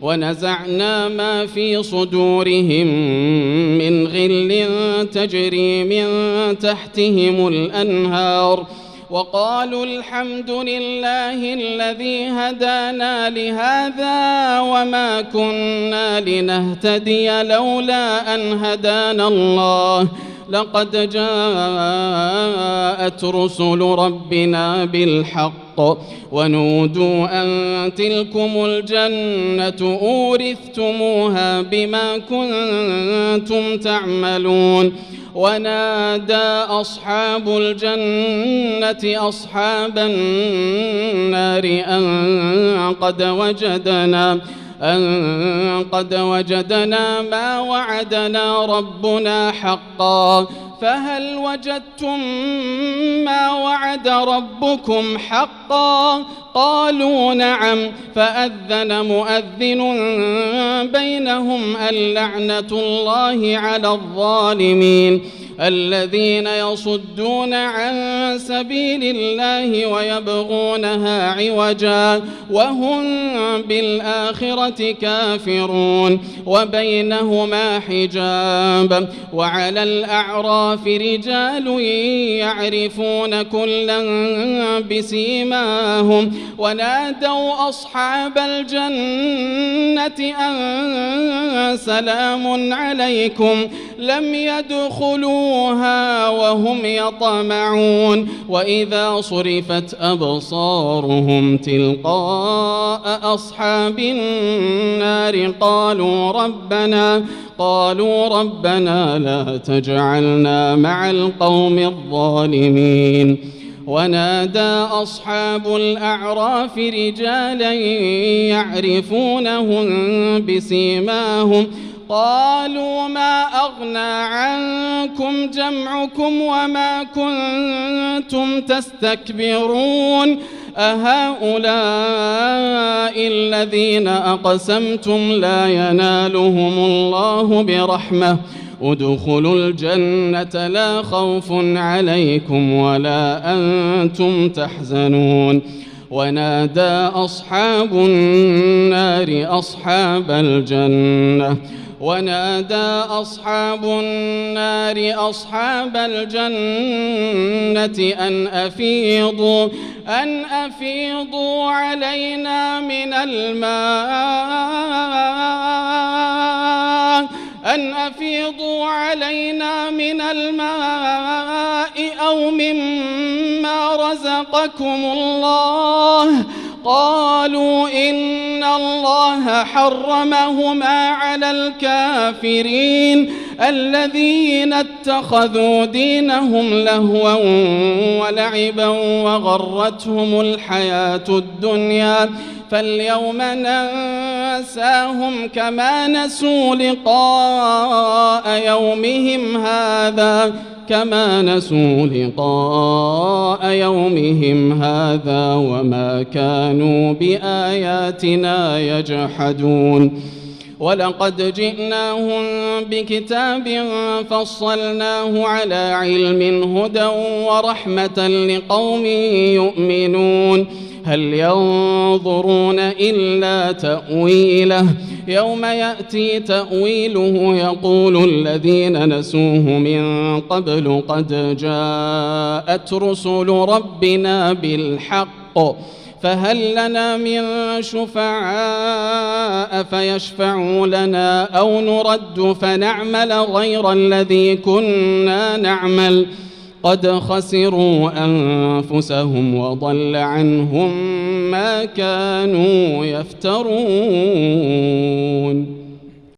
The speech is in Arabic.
ونزعنا ما في صدورهم من غل تجري من تحتهم الأنهار وقالوا الحمد لله الذي هدانا لهذا وما كنا لنهتدي لولا أن هدانا الله لقد جاءت رسل ربنا بالحق ونودوا أن تلكم الجنة أورثتموها بما كنتم تعملون ونادى أصحاب الجنة أصحاب النار أن قد وجدنا ما وعدنا ربنا حقا فهل وجدتم ما وعد ربكم حقا قالوا نعم فأذن مؤذن بينهم اللعنة الله على الظالمين الذين يصدون عن سبيل الله ويبغونها عوجا وهم بالآخرة كافرون وبينهما حجاب وعلى الأعراف رجال يعرفون كلا بسيماهم ونادوا أصحاب الجنة أن سلام عليكم لم يدخلوها وهم يطمعون وإذا صرفت أبصارهم تلقاء أصحاب النار قالوا ربنا لا تجعلنا مع القوم الظالمين ونادى أصحاب الأعراف رجالا يعرفونهم بسيماهم قالوا ما أغنى عنكم جمعكم وما كنتم تستكبرون أهؤلاء الذين أقسمتم لا ينالهم الله برحمة ادخلوا الجنة لا خوف عليكم ولا أنتم تحزنون ونادى أصحاب النار أصحاب الجنة أن أفيضوا علينا من الماء أو مما رزقكم الله قالوا إن الله حرمهما على الكافرين الذين اتخذوا دينهم لهوا ولعبا وغرتهم الحياة الدنيا فاليوم ننساهم كما نسوا لقاء يومهم هذا وما كانوا بآياتنا يجحدون ولقد جئناهم بكتاب فصلناه على علم هدى ورحمة لقوم يؤمنون هل ينظرون إلا تأويله يوم يأتي تأويله يقول الذين نسوه من قبل قد جاءت رسل ربنا بالحق فهل لنا من شفعاء فيشفعوا لنا أو نرد فنعمل غير الذي كنا نعمل قد خسروا أنفسهم وضل عنهم ما كانوا يفترون